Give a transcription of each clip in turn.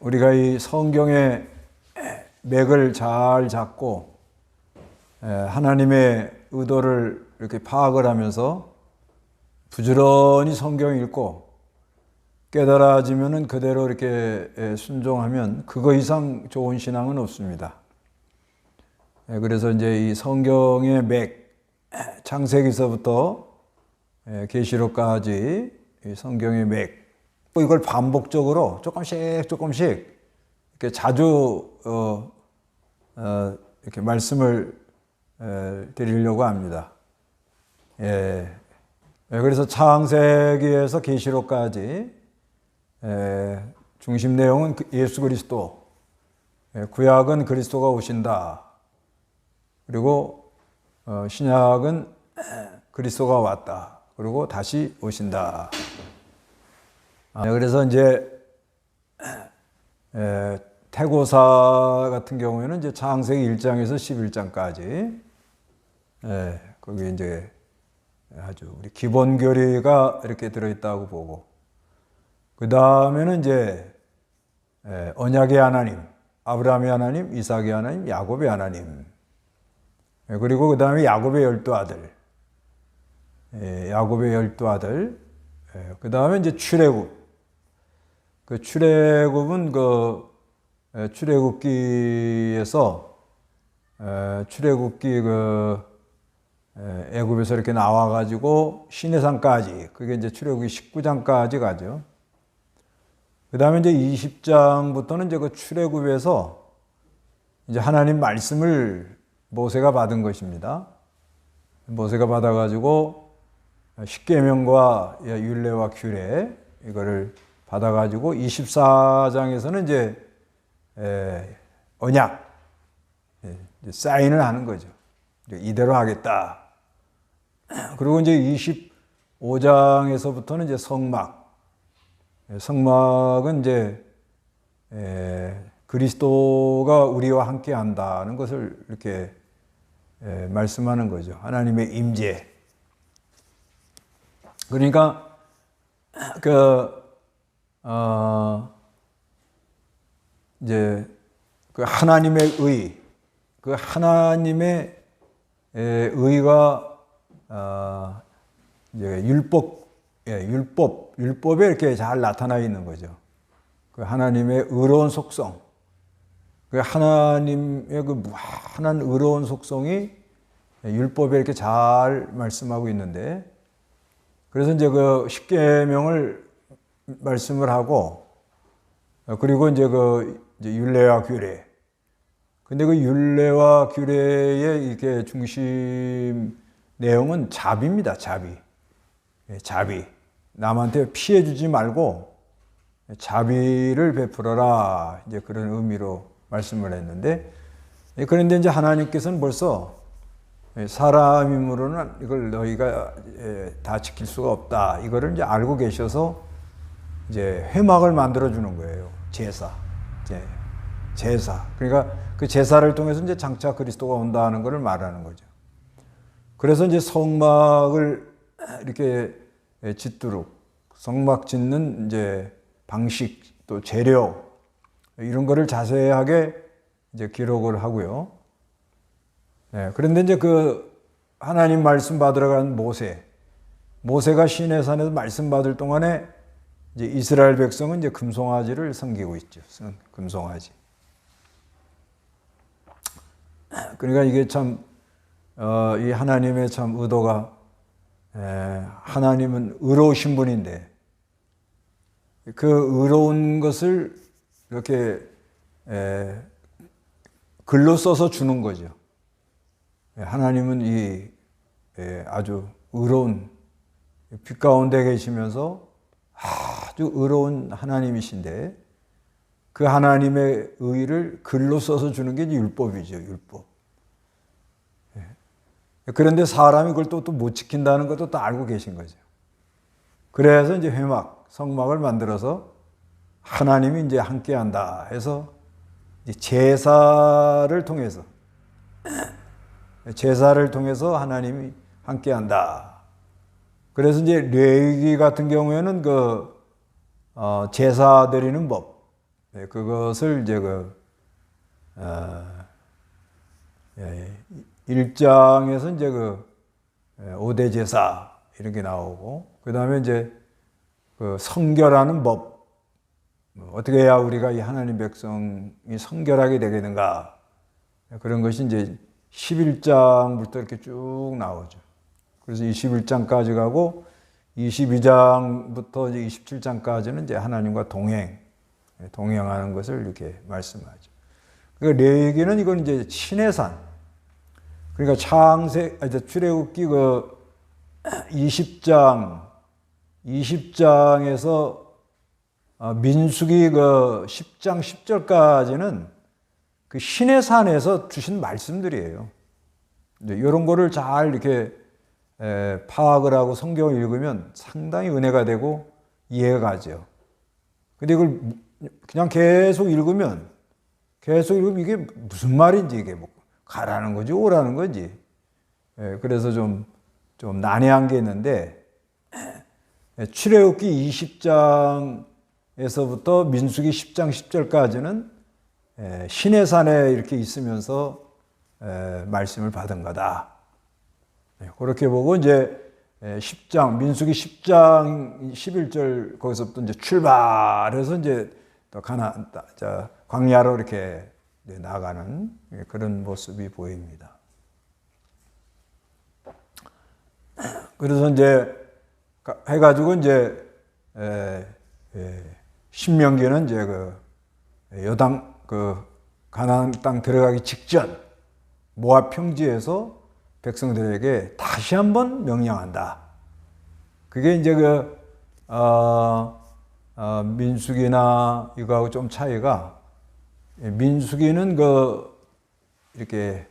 우리가 이 성경의 맥을 잘 잡고 하나님의 의도를 이렇게 파악을 하면서 부지런히 성경 읽고 깨달아지면은 그대로 이렇게 순종하면 그거 이상 좋은 신앙은 없습니다. 그래서 이제 이 성경의 맥, 창세기서부터 계시록까지 이 성경의 맥, 이걸 반복적으로 조금씩 이렇게 자주 이렇게 말씀을 드리려고 합니다. 그래서 창세기에서 계시록까지 중심 내용은 예수 그리스도, 구약은 그리스도가 오신다. 그리고 신약은 그리스도가 왔다. 그리고 다시 오신다. 그래서 이제 태고사 같은 경우에는 이제 창세기 1장에서 11장까지 거기 이제 아주 우리 기본 교리가 이렇게 들어있다고 보고, 그 다음에는 이제 언약의 하나님, 아브라함의 하나님, 이삭의 하나님, 야곱의 하나님, 그리고 그 다음에 야곱의 12아들, 그 다음에 이제 출애굽. 그 출애굽은 출애굽기에서 출애굽기 애굽에서 이렇게 나와가지고 시내산까지, 그게 이제 출애굽기 19장까지 가죠. 그 다음에 이제 20장부터는 이제 그 출애굽에서 이제 하나님 말씀을 모세가 받은 것입니다. 모세가 받아가지고 십계명과 율례와 규례 이거를 받아가지고 24장에서는 이제 언약, 사인을 하는 거죠. 이대로 하겠다. 그리고 이제 25장에서부터는 이제 성막은 이제 그리스도가 우리와 함께 한다는 것을 이렇게 말씀하는 거죠. 하나님의 임재. 그러니까 이제 그 하나님의 의, 그 하나님의 의가 이제 율법에 이렇게 잘 나타나 있는 거죠. 그 하나님의 의로운 속성, 그 하나님의 그 무한한 의로운 속성이 율법에 이렇게 잘 말씀하고 있는데, 그래서 이제 그 십계명을 말씀을 하고, 그리고 이제 이제 율례와 규례. 근데 그 율례와 규례의 이렇게 중심 내용은 자비입니다. 자비. 남한테 피해 주지 말고 자비를 베풀어라. 이제 그런 의미로 말씀을 했는데, 그런데 이제 하나님께서는 벌써 사람 힘으로는 이걸 너희가 다 지킬 수가 없다. 이거를 이제 알고 계셔서 이제 회막을 만들어 주는 거예요. 제사. 그러니까 그 제사를 통해서 이제 장차 그리스도가 온다는 것을 말하는 거죠. 그래서 이제 성막을 이렇게 짓도록, 성막 짓는 이제 방식, 또 재료, 이런 거를 자세하게 이제 기록을 하고요. 그런데 이제 그 하나님 말씀 받으러 간 모세가 시내산에서 말씀 받을 동안에 이제 이스라엘 백성은 이제 금송아지를 섬기고 있죠. 금송아지. 그러니까 이게 참, 이 하나님의 참 의도가, 하나님은 의로우신 분인데, 그 의로운 것을 이렇게, 글로 써서 주는 거죠. 하나님은 이 아주 의로운, 빛 가운데 계시면서 아주 의로운 하나님이신데, 그 하나님의 의를 글로 써서 주는 게 율법이죠, 율법. 그런데 사람이 그걸 또 못 지킨다는 것도 또 알고 계신 거죠. 그래서 이제 성막을 만들어서 하나님이 이제 함께 한다 해서 이제 제사를 통해서 하나님이 함께 한다. 그래서 이제 레위기 같은 경우에는 제사 드리는 법, 네, 그것을 이제 1장에서 이제 5대 제사 이런 게 나오고, 그 다음에 이제 성결하는 법, 어떻게 해야 우리가 이 하나님 백성이 성결하게 되겠는가, 그런 것이 이제 11장부터 이렇게 쭉 나오죠. 그래서 21장까지 가고 22장부터 이제 27장까지는 이제 하나님과 동행하는 것을 이렇게 말씀하죠. 그러니까 레위기는 이건 이제 신의 산. 그러니까 출애굽기 20장에서 민수기 10장 10절까지는 그 신의 산에서 주신 말씀들이에요. 이런 거를 잘 이렇게 파악을 하고 성경을 읽으면 상당히 은혜가 되고 이해가 가죠. 근데 이걸 그냥 계속 읽으면 이게 무슨 말인지, 이게 뭐 가라는 건지 오라는 건지, 그래서 좀 난해한 게 있는데, 출애굽기 20장에서부터 민수기 10장 10절까지는 신의 산에 이렇게 있으면서 말씀을 받은 거다. 그렇게 보고 이제 10장, 민수기 10장 11절 거기서부터 이제 출발해서 이제 또 광야로 이렇게 나가는 그런 모습이 보입니다. 그래서 이제 해가지고 이제 신명기는 이제 요단 가나안 땅 들어가기 직전 모압 평지에서 백성들에게 다시 한번 명령한다. 그게 이제 민수기나 이거하고 좀 차이가, 민수기는 이렇게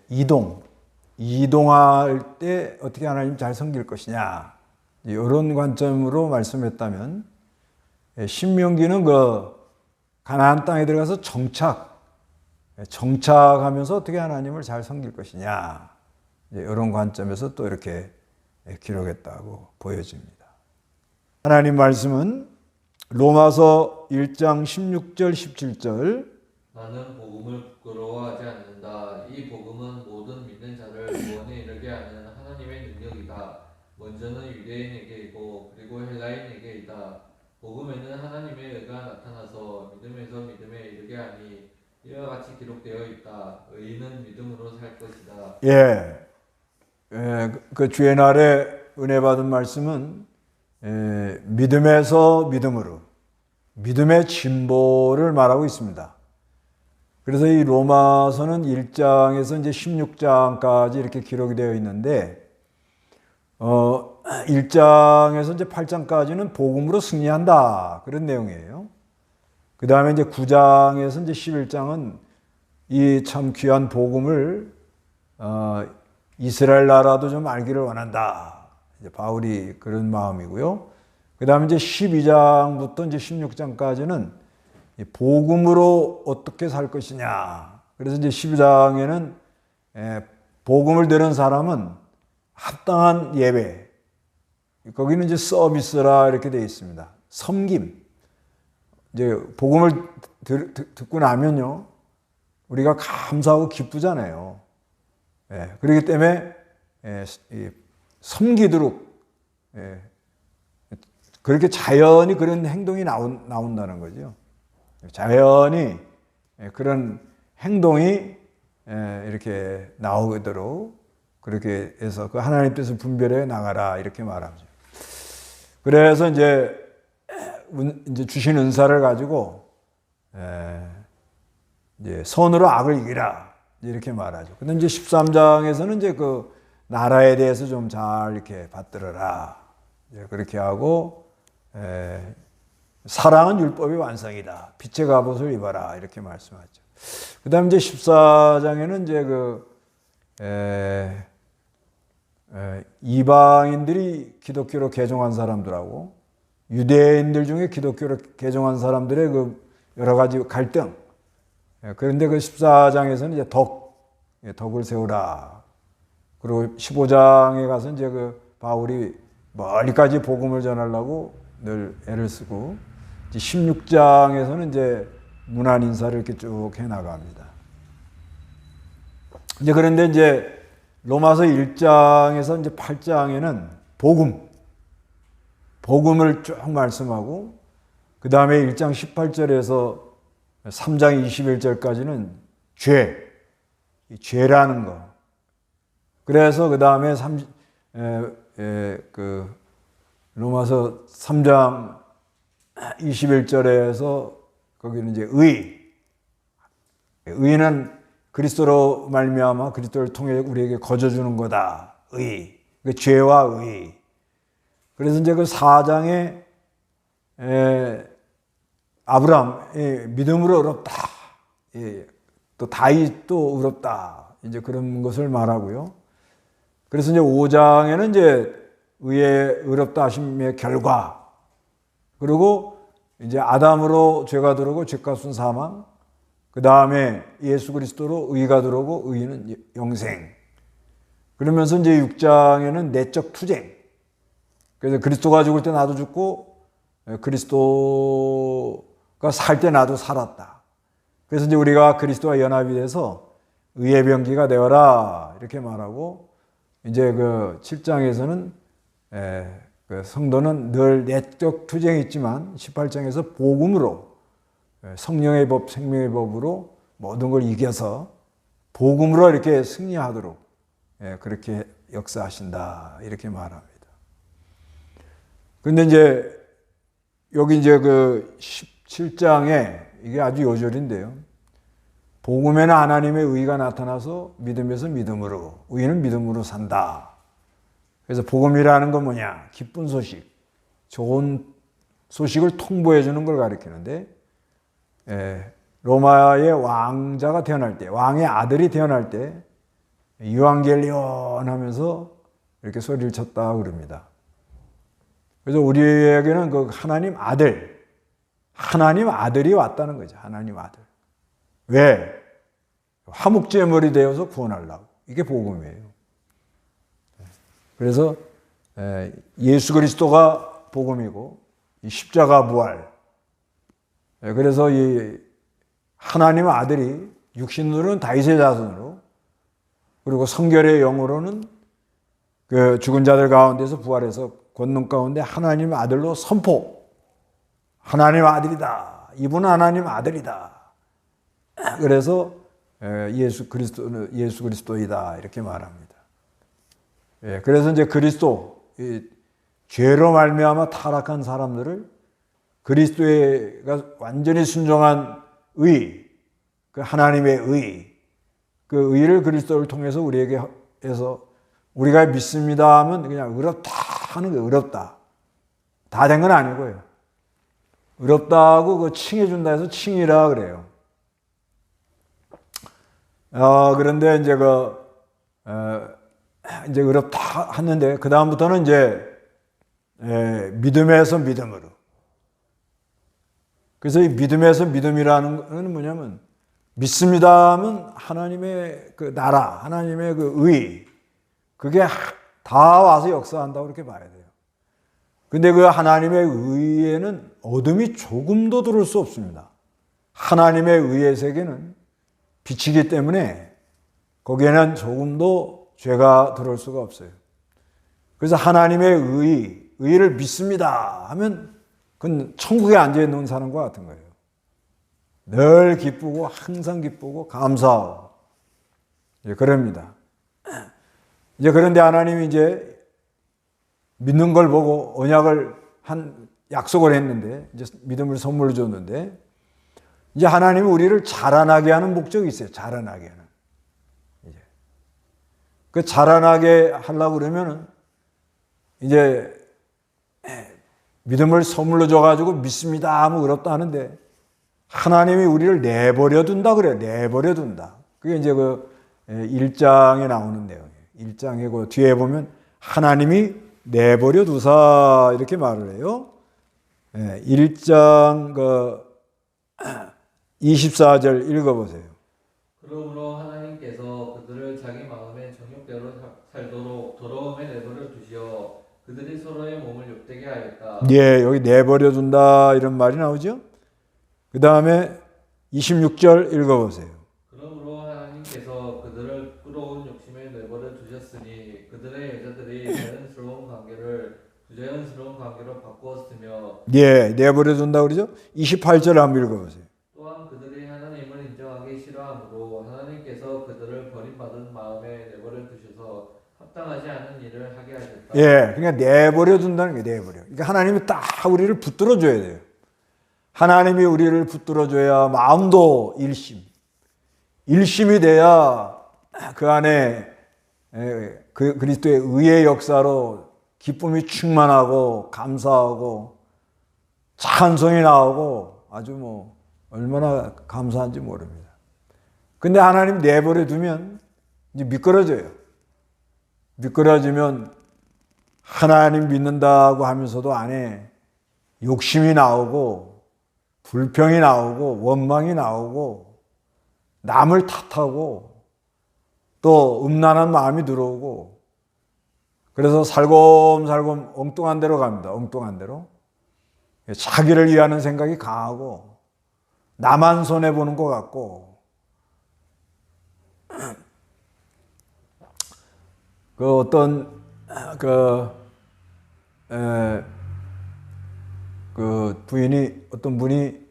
이동할 때 어떻게 하나님 잘 섬길 것이냐, 이런 관점으로 말씀했다면, 신명기는 가나안 땅에 들어가서 정착하면서 어떻게 하나님을 잘 섬길 것이냐, 이런 관점에서 또 이렇게 기록했다고 보여집니다. 하나님 말씀은 로마서 1장 16절 17절, 나는 복음을 부끄러워하지 않는다. 이 복음은 모든 믿는 자를 구원에 이르게 하는 하나님의 능력이다. 먼저는 유대인에게 있고 그리고 헬라인에게 있다. 복음에는 하나님의 의가 나타나서 믿음에서 믿음에 이르게 하니 이와 같이 기록되어 있다. 의인은 믿음으로 살 것이다. 그 주의 날에 은혜 받은 말씀은 믿음에서 믿음으로, 믿음의 진보를 말하고 있습니다. 그래서 이 로마서는 1장에서 이제 16장까지 이렇게 기록이 되어 있는데, 1장에서 이제 8장까지는 복음으로 승리한다, 그런 내용이에요. 그 다음에 이제 9장에서 이제 11장은 이 참 귀한 복음을 이스라엘 나라도 좀 알기를 원한다, 이제 바울이 그런 마음이고요. 그 다음에 이제 12장부터 이제 16장까지는 복음으로 어떻게 살 것이냐. 그래서 이제 12장에는 복음을 들은 사람은 합당한 예배, 거기는 이제 서비스라 이렇게 되어 있습니다. 섬김. 이제 복음을 듣고 나면요, 우리가 감사하고 기쁘잖아요. 그렇기 때문에 섬기도록, 그렇게 자연히 그런 행동이 나온다는 거죠. 자연히 그런 행동이 이렇게 나오도록 그렇게 해서 그 하나님 뜻을 분별해 나가라, 이렇게 말하죠. 그래서 이제 주신 은사를 가지고 이제 선으로 악을 이기라, 이렇게 말하죠. 근데 이제 13장에서는 이제 그 나라에 대해서 좀 잘 이렇게 받들어라, 그렇게 하고, 사랑은 율법의 완성이다, 빛의 갑옷을 입어라, 이렇게 말씀하죠. 그 다음 이제 14장에는 이제 이방인들이 기독교로 개종한 사람들하고 유대인들 중에 기독교로 개종한 사람들의 여러 가지 갈등, 그런데 14장에서는 이제 덕을 세우라. 그리고 15장에 가서 이제 바울이 멀리까지 복음을 전하려고 늘 애를 쓰고, 16장에서는 이제 문안 인사를 이렇게 쭉 해 나갑니다. 이제 그런데 이제 로마서 1장에서 이제 8장에는 복음을 쭉 말씀하고, 그 다음에 1장 18절에서 3장 21절까지는 죄라는 거. 그래서 그 다음에 로마서 3장 21절에서 거기는 이제 의는 그리스도로 말미암아 그리스도를 통해 우리에게 거저주는 거다. 그 죄와 의. 그래서 이제 그 4장에 아브라함 믿음으로 의롭다. 또 다윗도 의롭다. 이제 그런 것을 말하고요. 그래서 이제 5장에는 이제 의의 의롭다 하심의 결과. 그리고 이제 아담으로 죄가 들어오고 죄값은 사망. 그 다음에 예수 그리스도로 의가 들어오고 의는 영생. 그러면서 이제 6장에는 내적 투쟁. 그래서 그리스도가 죽을 때 나도 죽고 그리스도가 살 때 나도 살았다. 그래서 이제 우리가 그리스도와 연합이 돼서 의의 병기가 되어라 이렇게 말하고, 이제 그 7장에서는 그 성도는 늘 내적 투쟁이 있지만 18장에서 복음으로 성령의 법, 생명의 법으로 모든 걸 이겨서 복음으로 이렇게 승리하도록 그렇게 역사하신다 이렇게 말합니다. 그런데 이제 여기 이제 그 17장에 이게 아주 요절인데요. 복음에는 하나님의 의가 나타나서 믿음에서 믿음으로, 의는 믿음으로 산다. 그래서 복음이라는 건 뭐냐? 기쁜 소식, 좋은 소식을 통보해 주는 걸 가리키는데, 로마의 왕자가 태어날 때, 왕의 아들이 태어날 때 유앙겔리온 하면서 이렇게 소리를 쳤다 그럽니다. 그래서 우리에게는 그 하나님 아들이 왔다는 거죠. 하나님 아들. 왜? 화목제물이 되어서 구원하려고. 이게 복음이에요. 그래서 예수 그리스도가 복음이고 이 십자가 부활. 그래서 이 하나님 아들이 육신으로는 다윗의 자손으로, 그리고 성결의 영으로는 그 죽은 자들 가운데서 부활해서 권능 가운데 하나님 아들로 선포. 하나님 아들이다. 이분은 하나님 아들이다. 그래서 예수 그리스도이다 이렇게 말합니다. 그래서 이제 그리스도, 죄로 말미암아 타락한 사람들을 그리스도가 완전히 순종한 의, 그 하나님의 의, 그 의를 그리스도를 통해서 우리에게 해서 우리가 믿습니다 하면 그냥 의롭다 하는 거예요. 의롭다. 다 된 건 아니고요. 의롭다고 그 칭해준다 해서 칭이라 그래요. 그런데 이제 이제 의롭다 하는데, 그다음부터는 이제 믿음에서 믿음으로. 그래서 이 믿음에서 믿음이라는 건 뭐냐면, 믿습니다 하면 하나님의 그 나라, 하나님의 그 의, 그게 다 와서 역사한다고 그렇게 봐야 돼요. 근데 그 하나님의 의에는 어둠이 조금도 들을 수 없습니다. 하나님의 의의 세계는 빛이기 때문에 거기에는 조금도 죄가 들어올 수가 없어요. 그래서 하나님의 의를 믿습니다 하면 그건 천국에 앉아있는 사람과 같은 거예요. 늘 기쁘고 항상 기쁘고 감사하고 그럽니다. 이제 그런데 하나님이 이제 믿는 걸 보고 언약을 약속을 했는데, 이제 믿음을 선물로 줬는데, 이제 하나님은 우리를 자라나게 하는 목적이 있어요. 자라나게 하는. 이제 그 자라나게 하려고 그러면은 이제 믿음을 선물로 줘가지고 믿습니다 하면 의롭다 하는데, 하나님이 우리를 내버려 둔다 그래요. 내버려 둔다. 그게 이제 그 1장에 나오는 내용이에요. 1장에 그 뒤에 보면 하나님이 내버려 두사 이렇게 말을 해요. 1장 24절 읽어보세요. 그러므로 하나님께서 그들을 자기 마음의 정욕대로 살도록 더러움에 내버려 두시어 그들이 서로의 몸을 욕되게 하였다. 예, 여기 내버려 둔다 이런 말이 나오죠. 그 다음에 26절 읽어보세요. 그러므로 하나님께서 그들을 끌어온 욕심에 내버려 두셨으니 그들의 여자들이 자연스러운 관계를 부자연스러운 관계로 바꾸었으며 예, 내버려 둔다 그러죠? 28절 한번 읽어보세요. 또한 그들이 하나님을 인정하기 싫어하므로 하나님께서 그들을 버림받은 마음에 내버려 두셔서 합당하지 않은 일을 하게 하셨다. 예, 그러니까 내버려 둔다는 게 내버려. 그러니까 하나님이 딱 우리를 붙들어 줘야 돼요. 하나님이 우리를 붙들어 줘야 마음도 일심이 돼야 그 안에 그 그리스도의 의의 역사로 기쁨이 충만하고 감사하고 찬송이 나오고 아주 뭐 얼마나 감사한지 모릅니다. 근데 하나님 내버려 두면 이제 미끄러져요. 미끄러지면 하나님 믿는다고 하면서도 안에 욕심이 나오고 불평이 나오고 원망이 나오고 남을 탓하고 또 음란한 마음이 들어오고 그래서 살곰살곰 엉뚱한 데로 갑니다. 엉뚱한 데로. 자기를 위하는 생각이 강하고 나만 손해보는 것 같고 그 어떤 그 부인이 어떤 분이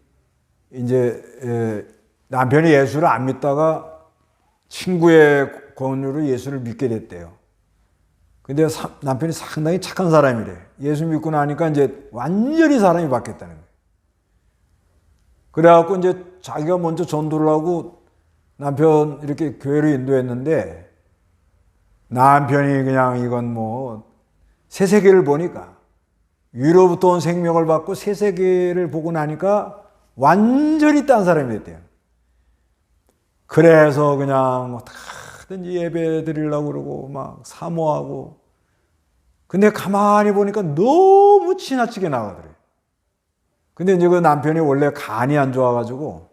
이제 남편이 예수를 안 믿다가 친구의 권유로 예수를 믿게 됐대요. 근데 남편이 상당히 착한 사람이래. 예수 믿고 나니까 이제 완전히 사람이 바뀌었다는 거예요. 그래갖고 이제 자기가 먼저 전도를 하고 남편 이렇게 교회로 인도했는데 남편이 그냥 이건 뭐 새 세계를 보니까 위로부터 온 생명을 받고 새 세계를 보고 나니까 완전히 딴 사람이 됐대요. 그래서 그냥 어떻게든지 예배 드리려고 그러고 막 사모하고 근데 가만히 보니까 너무 지나치게 나가더래요. 근데 이제 그 남편이 원래 간이 안 좋아가지고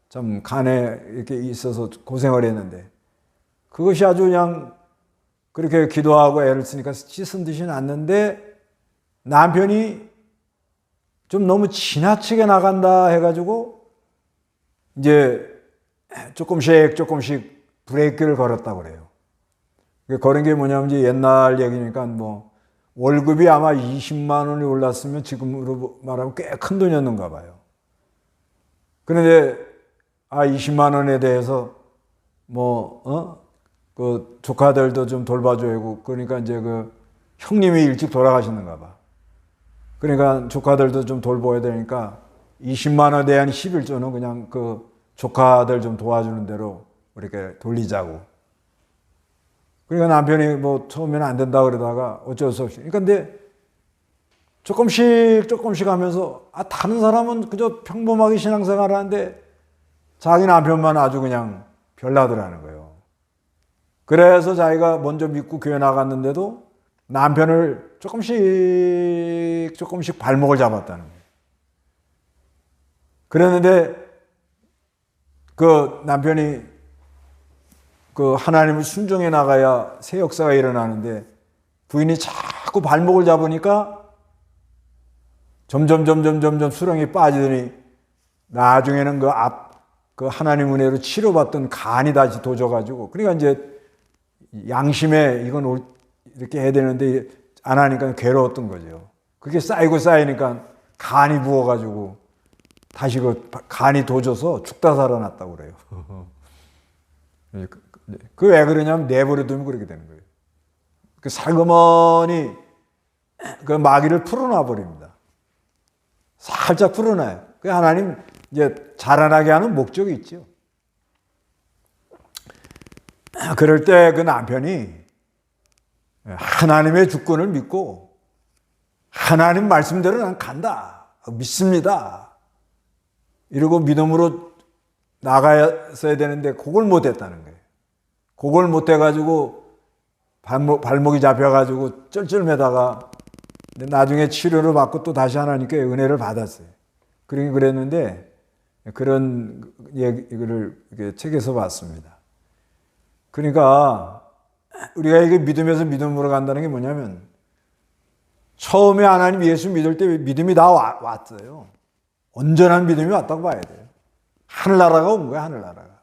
참 간에 이렇게 있어서 고생을 했는데 그것이 아주 그냥 그렇게 기도하고 애를 쓰니까 씻은 듯이 났는데 남편이 좀 너무 지나치게 나간다 해가지고 이제 조금씩 브레이크를 걸었다고 그래요. 걸은 게 뭐냐면 이제 옛날 얘기니까 뭐 월급이 아마 20만 원이 올랐으면 지금으로 말하면 꽤 큰 돈이었는가 봐요. 그런데 20만 원에 대해서 그 조카들도 좀 돌봐줘야 하고 그러니까 이제 그 형님이 일찍 돌아가셨는가 봐. 그러니까 조카들도 좀 돌봐야 되니까 20만 원에 대한 11조는 그냥 그 조카들 좀 도와주는 대로 이렇게 돌리자고. 그러니까 남편이 뭐 처음에는 안 된다 그러다가 어쩔 수 없이. 그러니까 근데 조금씩 하면서 다른 사람은 그저 평범하게 신앙생활 하는데 자기 남편만 아주 그냥 별나더라는 거예요. 그래서 자기가 먼저 믿고 교회 나갔는데도 남편을 조금씩 발목을 잡았다는 거예요. 그랬는데 그 남편이 그 하나님을 순종해 나가야 새 역사가 일어나는데 부인이 자꾸 발목을 잡으니까 점점 수렁이 빠지더니 나중에는 그 하나님 은혜로 치료받던 간이 다시 도져가지고 그러니까 이제 양심에 이건 이렇게 해야 되는데 안 하니까 괴로웠던 거죠. 그게 쌓이니까 간이 부어가지고 다시 그 간이 도져서 죽다 살아났다고 그래요. 그 왜 그러냐면 내버려 두면 그렇게 되는 거예요. 그 살그머니 그 마귀를 풀어놔 버립니다. 살짝 풀어놔요. 그 하나님 이제 자라나게 하는 목적이 있죠. 그럴 때 그 남편이 하나님의 주권을 믿고 하나님 말씀대로 난 간다. 믿습니다. 이러고 믿음으로 나가야 되는데 그걸 못했다는 거예요. 그걸 못해가지고 발목이 잡혀가지고 쩔쩔매다가 나중에 치료를 받고 또 다시 하나님께 은혜를 받았어요. 그랬는데 그런 얘기를 책에서 봤습니다. 그러니까 우리가 이게 믿음에서 믿음으로 간다는 게 뭐냐면 처음에 하나님 예수 믿을 때 믿음이 다 왔어요. 온전한 믿음이 왔다고 봐야 돼요. 하늘나라가 온 거야, 하늘나라가.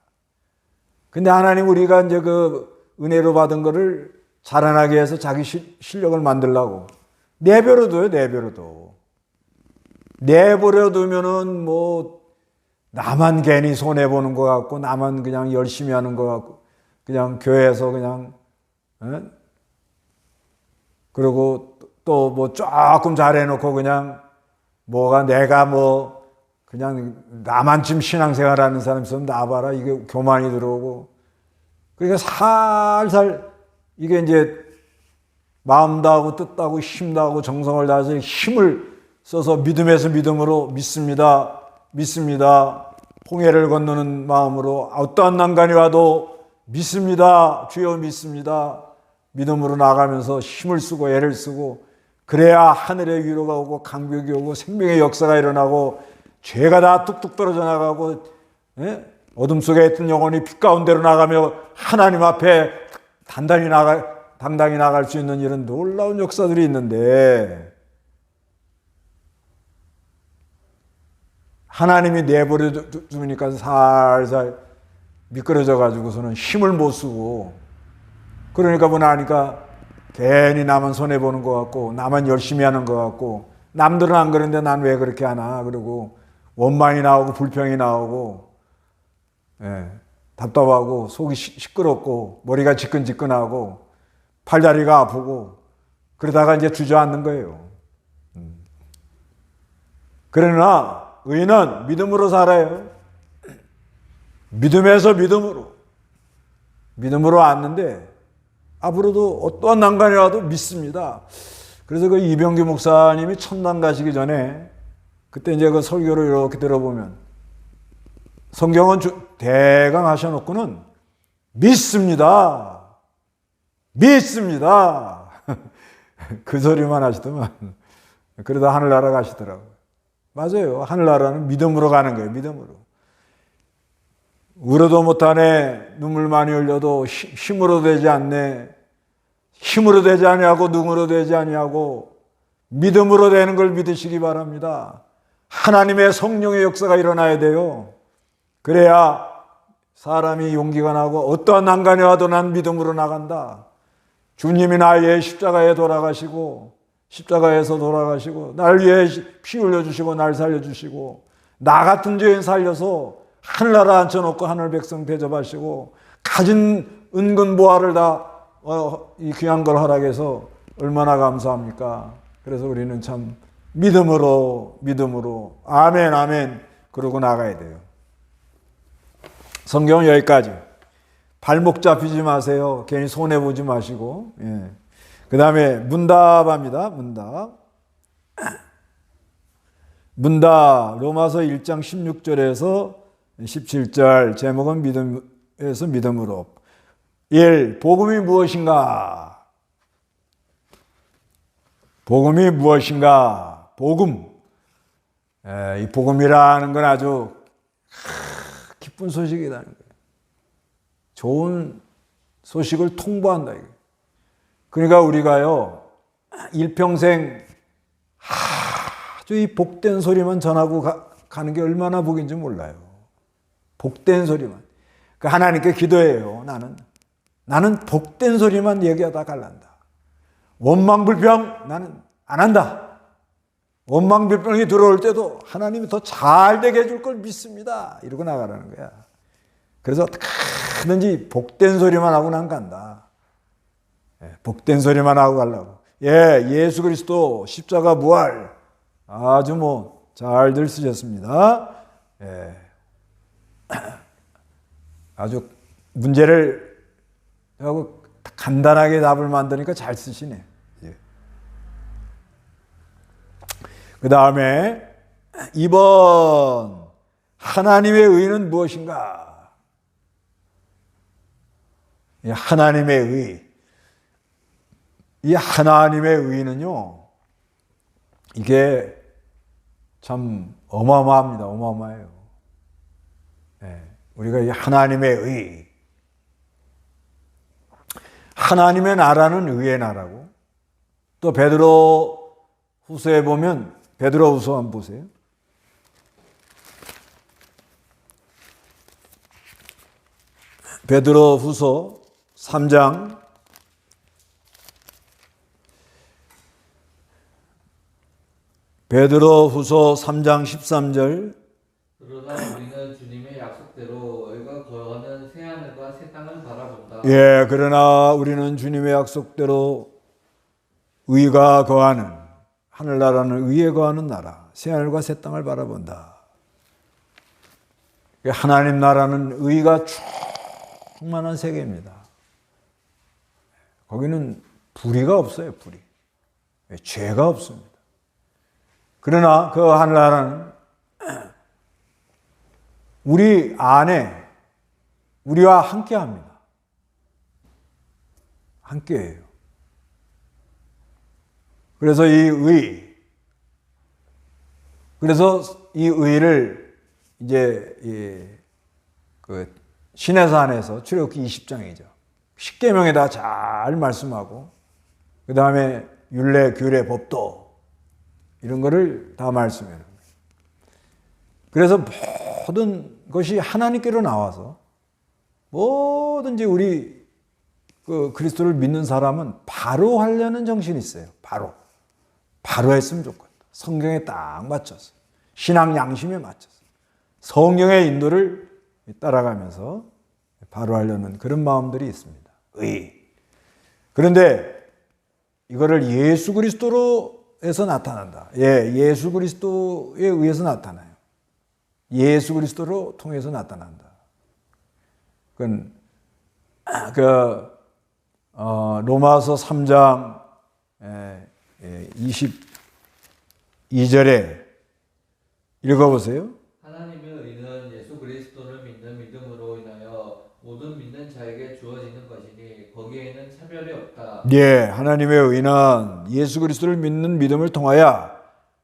근데 하나님 우리가 이제 그 은혜로 받은 거를 자라나게 해서 자기 실력을 만들려고 내버려 둬요, 내버려 둬. 내버려 두면은 뭐 나만 괜히 손해 보는 것 같고 나만 그냥 열심히 하는 것 같고 그냥 교회에서 그냥 그리고 또 뭐 조금 잘해놓고 그냥 뭐가 내가 뭐 그냥 나만 지금 신앙생활하는 사람 있으면 나봐라 이게 교만이 들어오고 그러니까 살살 이게 이제 마음도 하고 뜻도 하고 힘도 하고 정성을 다해서 힘을 써서 믿음에서 믿음으로 믿습니다. 믿습니다. 홍해를 건너는 마음으로 어떠한 난간이 와도 믿습니다. 주여 믿습니다. 믿음으로 나가면서 힘을 쓰고 애를 쓰고 그래야 하늘의 위로가 오고 강벽이 오고 생명의 역사가 일어나고 죄가 다 뚝뚝 떨어져 나가고 어둠 속에 있던 영혼이 빛 가운데로 나가며 하나님 앞에 당당히 나갈 수 있는 이런 놀라운 역사들이 있는데 하나님이 내버려 두니까 살살 미끄러져 가지고서는 힘을 못 쓰고 그러니까 뭐나 하니까 괜히 나만 손해보는 것 같고 나만 열심히 하는 것 같고 남들은 안 그러는데 난 왜 그렇게 하나 그러고 원망이 나오고 불평이 나오고 답답하고 속이 시끄럽고 머리가 지끈지끈하고 팔다리가 아프고 그러다가 이제 주저앉는 거예요. 그러나 의인은 믿음으로 살아요. 믿음에서 믿음으로 왔는데 앞으로도 어떠한 난간이 와도 믿습니다. 그래서 그 이병규 목사님이 천당 가시기 전에 그때 이제 그 설교를 이렇게 들어보면 성경은 대강 하셔놓고는 믿습니다. 믿습니다. 그 소리만 하시더만 그러다 하늘나라 가시더라고요. 맞아요. 하늘나라는 믿음으로 가는 거예요. 믿음으로. 울어도 못하네. 눈물 많이 흘려도 힘으로 되지 않네. 힘으로 되지 아니하고 능으로 되지 아니하고 믿음으로 되는 걸 믿으시기 바랍니다. 하나님의 성령의 역사가 일어나야 돼요. 그래야 사람이 용기가 나고 어떠한 난간이 와도 난 믿음으로 나간다. 주님이 날 위해 십자가에 돌아가시고 십자가에서 돌아가시고 날 위해 피 흘려주시고 날 살려주시고 나 같은 죄인 살려서 하늘나라 앉혀놓고 하늘 백성 대접하시고 가진 은근 보화를 다 이 귀한 걸 허락해서 얼마나 감사합니까? 그래서 우리는 참 믿음으로 아멘 아멘 그러고 나가야 돼요. 성경은 여기까지. 발목 잡히지 마세요. 괜히 손해보지 마시고. 그 다음에 문답합니다. 문답 로마서 1장 16절에서 17절 제목은 믿음에서 믿음으로 1. 복음이 무엇인가? 복음이 무엇인가? 복음. 이 복음이라는 건 아주 기쁜 소식이라는 거예요. 좋은 소식을 통보한다. 이거. 그러니까 우리가요, 일평생 아주 이 복된 소리만 전하고 가는 게 얼마나 복인지 몰라요. 복된 소리만. 그 하나님께 기도해요. 나는 복된 소리만 얘기하다 갈란다. 원망불평 나는 안 한다. 원망불평이 들어올 때도 하나님이 더 잘 되게 해줄 걸 믿습니다. 이러고 나가라는 거야. 그래서 어떻게든지 복된 소리만 하고 난 간다. 복된 소리만 하고 가려고. 예수 그리스도 십자가 부활 아주 잘들 쓰셨습니다. 아주 문제를 하고 간단하게 답을 만드니까 잘 쓰시네. 그 다음에 2번 하나님의 의는 무엇인가? 하나님의 의. 이 하나님의 의는요, 이게 참 어마어마합니다. 어마어마해요. 우리가 이 하나님의 의. 하나님의 나라는 의의 나라고. 또 베드로 후서에 보면 베드로 후서 한번 보세요. 베드로후서 3장 13절 그러나 우리는 주님의 약속대로 너희가 거하는 새 하늘과 새 땅을 바라본다. 예, 그러나 우리는 주님의 약속대로 의가 거하는 하늘나라는 의에 거하는 나라, 새 하늘과 새 땅을 바라본다. 하나님 나라는 의가 충만한 세계입니다. 거기는 불의가 없어요, 불의. 죄가 없습니다. 그러나 그 하늘나라는 우리 안에 우리와 함께합니다. 함께해요. 그래서 이 의를 이제 그 시내산에서 출애굽기 20장이죠. 십계명에다 잘 말씀하고 그 다음에 율례, 규례, 법도 이런 거를 다 말씀해요. 그래서 모든 것이 하나님께로 나와서 뭐든지 우리 그 그리스도를 믿는 사람은 바로 하려는 정신이 있어요. 바로 했으면 좋겠다. 성경에 딱 맞춰서 신앙 양심에 맞춰서 성령의 인도를 따라가면서 바로 하려는 그런 마음들이 있습니다. 그런데 이거를 예수 그리스도로에서 나타난다. 예수 그리스도에 의해서 나타나요. 예수 그리스도로 통해서 나타난다. 그건 로마서 3장 22절에 읽어보세요. 하나님의 의는 예수 그리스도를 믿는 믿음으로 인하여 모든 믿는 자에게 주어지는 것이니 거기에는 차별이 없다. 하나님의 의는 예수 그리스도를 믿는 믿음을 통하여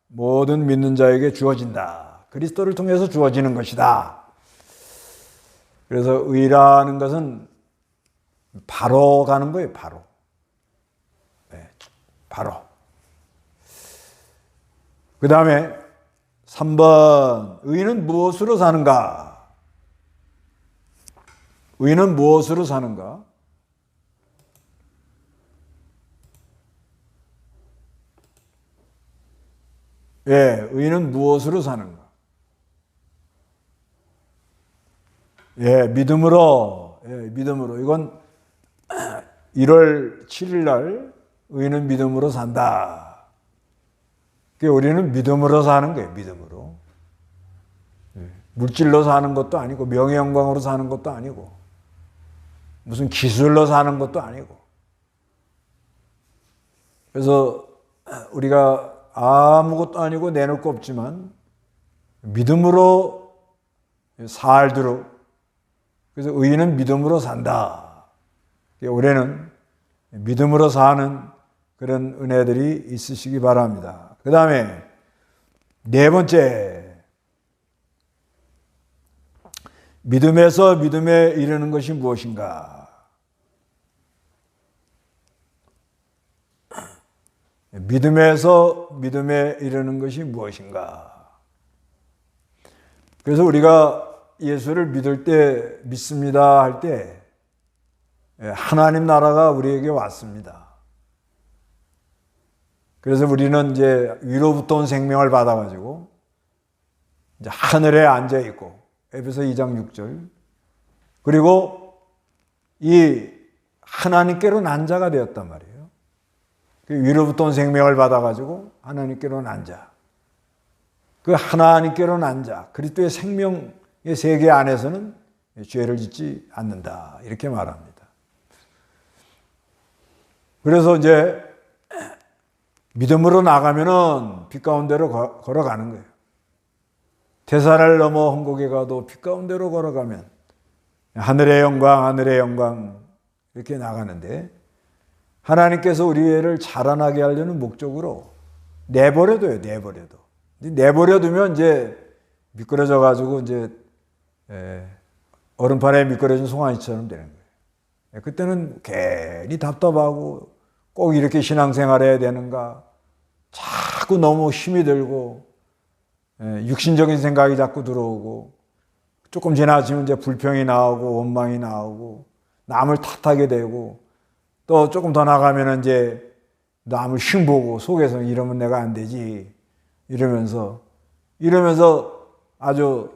모든 믿는 자에게 주어진다. 그리스도를 통해서 주어지는 것이다. 그래서 의라는 것은 바로 가는 거예요. 바로. 그 다음에 3번 의는 무엇으로 사는가? 의는 무엇으로 사는가? 의는 무엇으로 사는가? 믿음으로. 이건 1월 7일 날 의는 믿음으로 산다. 우리는 믿음으로 사는 거예요. 믿음으로. 물질로 사는 것도 아니고 명예 영광으로 사는 것도 아니고 무슨 기술로 사는 것도 아니고. 그래서 우리가 아무것도 아니고 내놓을 거 없지만 믿음으로 살도록. 그래서 의인은 믿음으로 산다. 올해는 믿음으로 사는 그런 은혜들이 있으시기 바랍니다. 그 다음에 4번째, 믿음에서 믿음에 이르는 것이 무엇인가? 믿음에서 믿음에 이르는 것이 무엇인가? 그래서 우리가 예수를 믿을 때, 믿습니다 할 때 하나님 나라가 우리에게 왔습니다. 그래서 우리는 이제 위로부터 온 생명을 받아가지고 이제 하늘에 앉아 있고, 에베소 2장 6절. 그리고 이 하나님께로 난 자가 되었단 말이에요. 위로부터 온 생명을 받아가지고 하나님께로 난 자. 그 하나님께로 난 자, 그리스도의 생명의 세계 안에서는 죄를 짓지 않는다. 이렇게 말합니다. 그래서 이제 믿음으로 나가면은 빛 가운데로 걸어가는 거예요. 대산을 넘어 험곡에 가도 빛 가운데로 걸어가면 하늘의 영광 이렇게 나가는데, 하나님께서 우리를 자라나게 하려는 목적으로 내버려둬요. 내버려두면 이제 미끄러져 가지고 이제 얼음판에 미끄러진 송아지처럼 되는 거예요. 그때는 괜히 답답하고 꼭 이렇게 신앙생활 해야 되는가, 자꾸 너무 힘이 들고 육신적인 생각이 자꾸 들어오고 조금 지나치면 이제 불평이 나오고 원망이 나오고 남을 탓하게 되고 또 조금 더 나가면 이제 남을 흉보고 속에서 이러면 내가 안 되지 이러면서 아주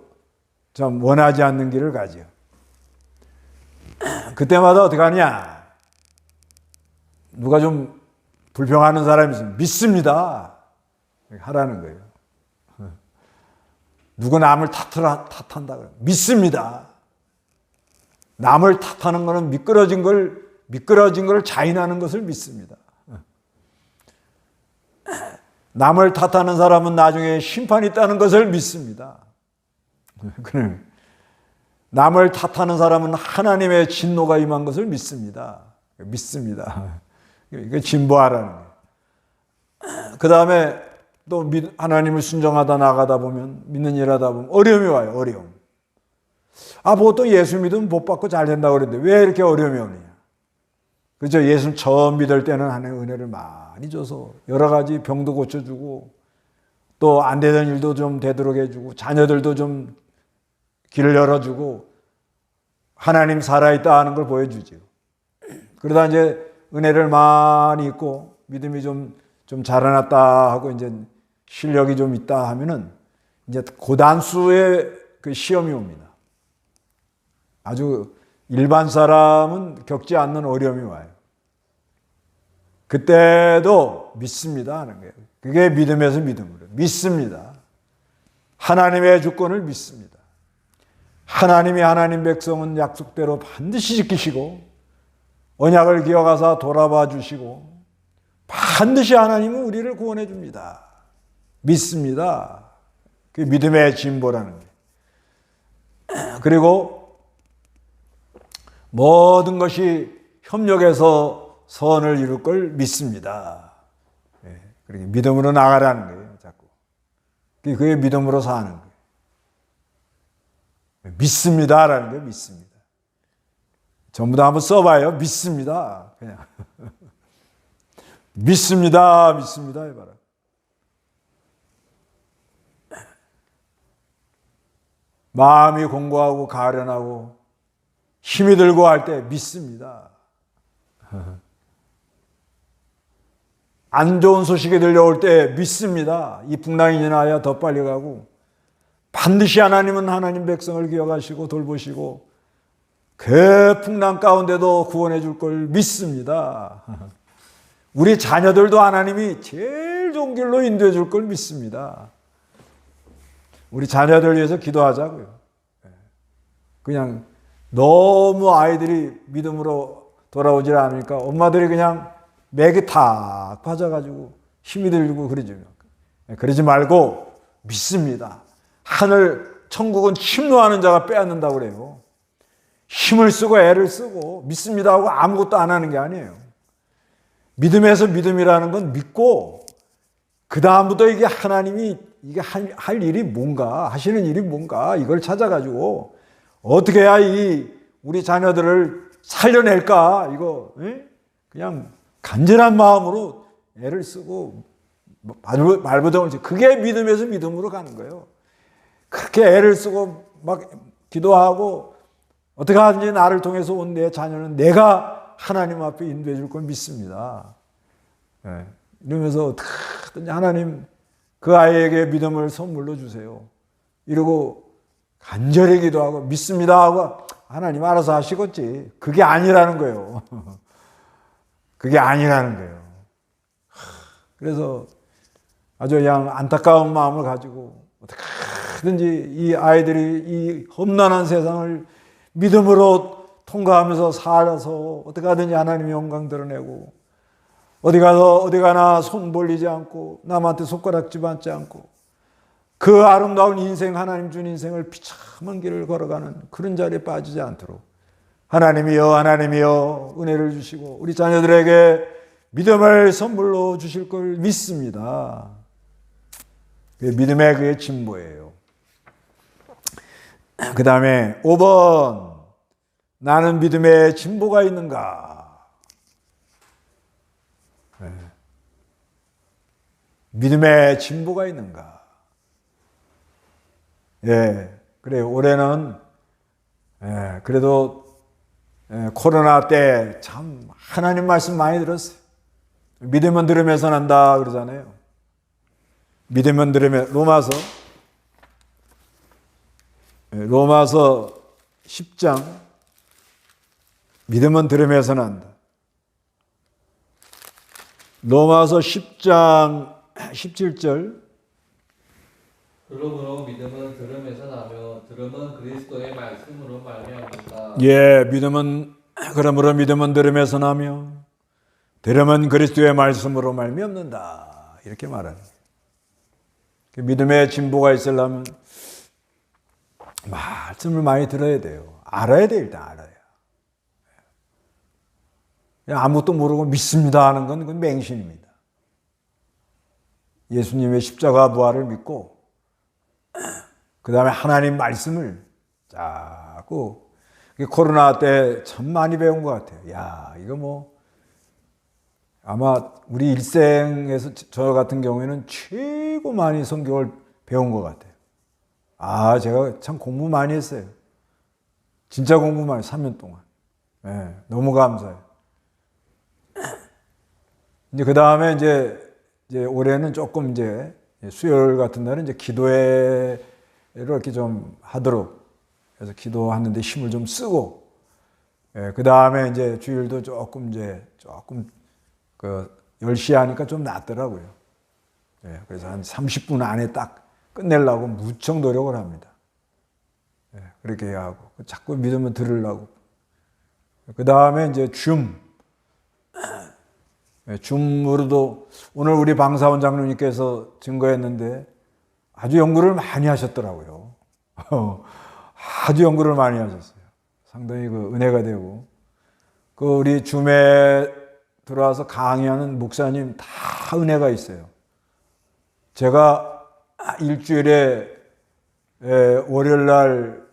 좀 원하지 않는 길을 가죠. 그때마다 어떻게 하냐? 누가 좀 불평하는 사람이 있으면 믿습니다. 하라는 거예요. 누구 남을 탓한다 그러면 믿습니다. 남을 탓하는 것은 미끄러진 걸 자인하는 것을 믿습니다. 남을 탓하는 사람은 나중에 심판이 있다는 것을 믿습니다. 남을 탓하는 사람은 하나님의 진노가 임한 것을 믿습니다. 믿습니다. 이게 진보하라는 거예요. 그 다음에 또 하나님을 순종하다 나가다 보면, 믿는 일 하다 보면 어려움이 와요. 어려움. 보통 예수 믿으면 복 받고 잘 된다고 그러는데 왜 이렇게 어려움이 오느냐? 그죠? 예수 처음 믿을 때는 하나님의 은혜를 많이 줘서 여러 가지 병도 고쳐주고 또 안 되던 일도 좀 되도록 해주고 자녀들도 좀 길을 열어주고 하나님 살아있다 하는 걸 보여주죠. 그러다 이제 은혜를 많이 있고 믿음이 좀 자라났다 하고 이제 실력이 좀 있다 하면은 이제 고단수의 그 시험이 옵니다. 아주 일반 사람은 겪지 않는 어려움이 와요. 그때도 믿습니다 하는 거예요. 그게 믿음에서 믿음으로 믿습니다. 하나님의 주권을 믿습니다. 하나님이 하나님 백성은 약속대로 반드시 지키시고 언약을 기억하사 돌아봐 주시고 반드시 하나님은 우리를 구원해 줍니다. 믿습니다. 그게 믿음의 진보라는 거예요. 그리고 모든 것이 협력해서 선을 이룰 걸 믿습니다. 그렇게 믿음으로 나가라는 거예요. 자꾸. 그게 믿음으로 사는 거예요. 믿습니다라는 게 믿습니다. 전부 다 한번 써봐요. 믿습니다. 그냥. 믿습니다. 믿습니다. 해봐라. 마음이 공고하고 가련하고 힘이 들고 할 때 믿습니다. 안 좋은 소식이 들려올 때 믿습니다. 이 풍랑이 지나야 더 빨리 가고 반드시 하나님은 하나님 백성을 기억하시고 돌보시고 그 풍랑 가운데도 구원해 줄 걸 믿습니다. 우리 자녀들도 하나님이 제일 좋은 길로 인도해 줄 걸 믿습니다. 우리 자녀들 위해서 기도하자고요. 그냥 너무 아이들이 믿음으로 돌아오질 않으니까 엄마들이 그냥 맥이 탁 빠져가지고 힘이 들고 그러죠. 그러지 말고 믿습니다. 하늘 천국은 침노하는 자가 빼앗는다고 그래요. 힘을 쓰고 애를 쓰고 믿습니다 하고 아무것도 안 하는 게 아니에요. 믿음에서 믿음이라는 건 믿고 그 다음부터 이게 하나님이 이게 할 일이 뭔가 하시는 일이 뭔가 이걸 찾아가지고 어떻게 해야 우리 자녀들을 살려낼까 이거 그냥 간절한 마음으로 애를 쓰고 말부정을 그게 믿음에서 믿음으로 가는 거예요. 그렇게 애를 쓰고 막 기도하고 어떻게 하든지 나를 통해서 온 내 자녀는 내가 하나님 앞에 인도해 줄 걸 믿습니다. 이러면서 어떻게든지 하나님 그 아이에게 믿음을 선물로 주세요. 이러고 간절히 기도하고 믿습니다 하고 하나님 알아서 하시겠지. 그게 아니라는 거예요. 그게 아니라는 거예요. 그래서 아주 그냥 안타까운 마음을 가지고 어떻게든지 이 아이들이 이 험난한 세상을 믿음으로 통과하면서 살아서 어떻게 하든지 하나님의 영광 드러내고 어디 가나 손 벌리지 않고 남한테 손가락질 받지 않고 그 아름다운 인생 하나님 준 인생을 비참한 길을 걸어가는 그런 자리에 빠지지 않도록 하나님이여 은혜를 주시고 우리 자녀들에게 믿음을 선물로 주실 걸 믿습니다. 믿음의 그의 진보예요. 그 다음에 5번 나는 믿음의 진보가 있는가? 믿음의 진보가 있는가? 그래요. 올해는 그래도 코로나 때 참 하나님 말씀 많이 들었어요. 믿으면 들으면서 난다 그러잖아요. 믿으면 들으면 로마서 10장 믿으면 들으면서 난다. 로마서 10장 17절 그러므로 믿음은 들음에서 나며 들음은 그리스도의 말씀으로 말미암는다. 그러므로 믿음은 들음에서 나며 들음은 그리스도의 말씀으로 말미암는다. 이렇게 말하는 거예요. 믿음의 진보가 있으려면 말씀을 많이 들어야 돼요. 알아야 돼요. 일단 알아야. 그냥 아무것도 모르고 믿습니다 하는 건 그건 맹신입니다. 예수님의 십자가 부활을 믿고 그 다음에 하나님 말씀을 자꾸 코로나 때 참 많이 배운 것 같아요. 야, 이거 뭐 아마 우리 일생에서 저 같은 경우에는 최고 많이 성경을 배운 것 같아요. 제가 참 공부 많이 했어요. 진짜 공부 많이 3년 동안. 너무 감사해요. 이제 그 다음에 이제 올해는 조금 이제 수요일 같은 날은 이제 기도회를 이렇게 좀 하도록 해서 기도하는데 힘을 좀 쓰고, 그 다음에 이제 주일도 조금 10시에 하니까 좀 낫더라고요. 그래서 한 30분 안에 딱 끝내려고 무척 노력을 합니다. 그렇게 해야 하고, 자꾸 믿으면 들으려고. 그 다음에 이제 줌으로도 오늘 우리 방사원 장로님께서 증거했는데 아주 연구를 많이 하셨더라고요. 아주 연구를 많이 하셨어요. 상당히 은혜가 되고. 우리 줌에 들어와서 강의하는 목사님 다 은혜가 있어요. 제가 일주일에 월요일 날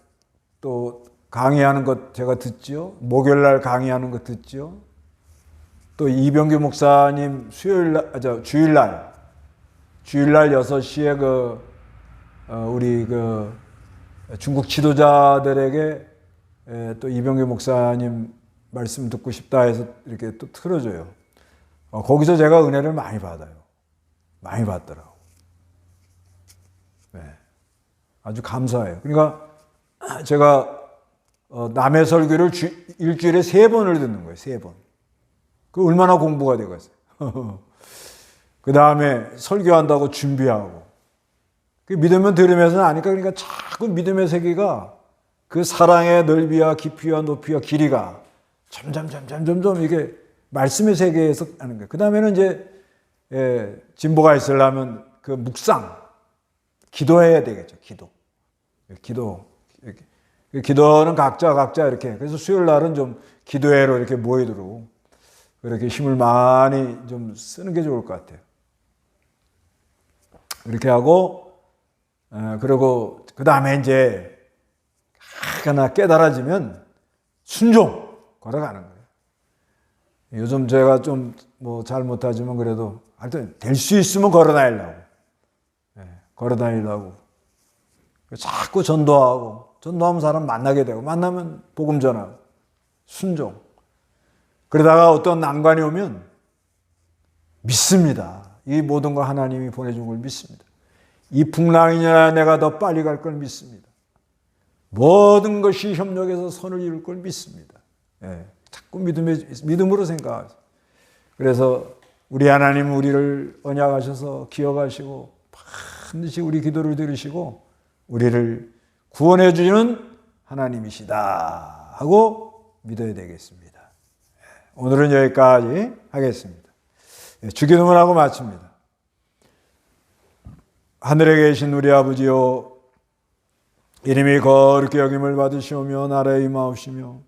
또 강의하는 것 제가 듣지요. 목요일 날 강의하는 것 듣지요. 또 이병규 목사님 주일날 6시에 우리 중국 지도자들에게 또 이병규 목사님 말씀 듣고 싶다 해서 이렇게 또 틀어줘요. 거기서 제가 은혜를 많이 받아요. 많이 받더라고. 아주 감사해요. 그러니까 제가 남의 설교를 일주일에 3번을 듣는 거예요. 3번. 그 얼마나 공부가 되겠어요. 그 다음에 설교한다고 준비하고. 믿으면 들으면서 아니까 그러니까 자꾸 믿음의 세계가 그 사랑의 넓이와 깊이와 높이와 길이가 점점 이게 말씀의 세계에서 하는 거예요. 그 다음에는 이제 진보가 있으려면 그 묵상, 기도해야 되겠죠. 기도는 각자 이렇게. 그래서 수요일 날은 좀 기도회로 이렇게 모이도록 그렇게 힘을 많이 좀 쓰는 게 좋을 것 같아요. 그렇게 하고, 그리고 그 다음에 이제 하나 깨달아지면 순종 걸어가는 거예요. 요즘 제가 좀 뭐 잘 못하지만 그래도 하여튼 될 수 있으면 걸어다니려고. 자꾸 전도하면 사람 만나게 되고, 만나면 복음 전하고, 순종. 그러다가 어떤 난관이 오면 믿습니다. 이 모든 걸 하나님이 보내준 걸 믿습니다. 이 풍랑이냐 내가 더 빨리 갈 걸 믿습니다. 모든 것이 협력해서 선을 이룰 걸 믿습니다. 자꾸 믿음으로 생각하세요. 그래서 우리 하나님 우리를 언약하셔서 기억하시고 반드시 우리 기도를 들으시고 우리를 구원해 주시는 하나님이시다 하고 믿어야 되겠습니다. 오늘은 여기까지 하겠습니다. 주기도문 하고 마칩니다. 하늘에 계신 우리 아버지여, 이름이 거룩히 여김을 받으시오며 나라에 임하옵시며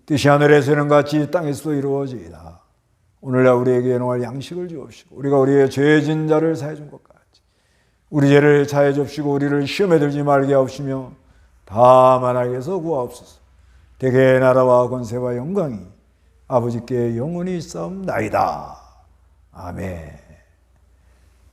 뜻이 하늘에서는 같이 땅에서도 이루어지이다. 오늘날 우리에게 일용할 양식을 주옵시고 우리가 우리의 죄진 자를 사해 준 것 같이 우리 죄를 사해 줍시고 우리를 시험에 들지 말게 하옵시며 다만 악에서 구하옵소서. 대개 나라와 권세와 영광이 아버지께 영원히 있사옵나이다. 아멘.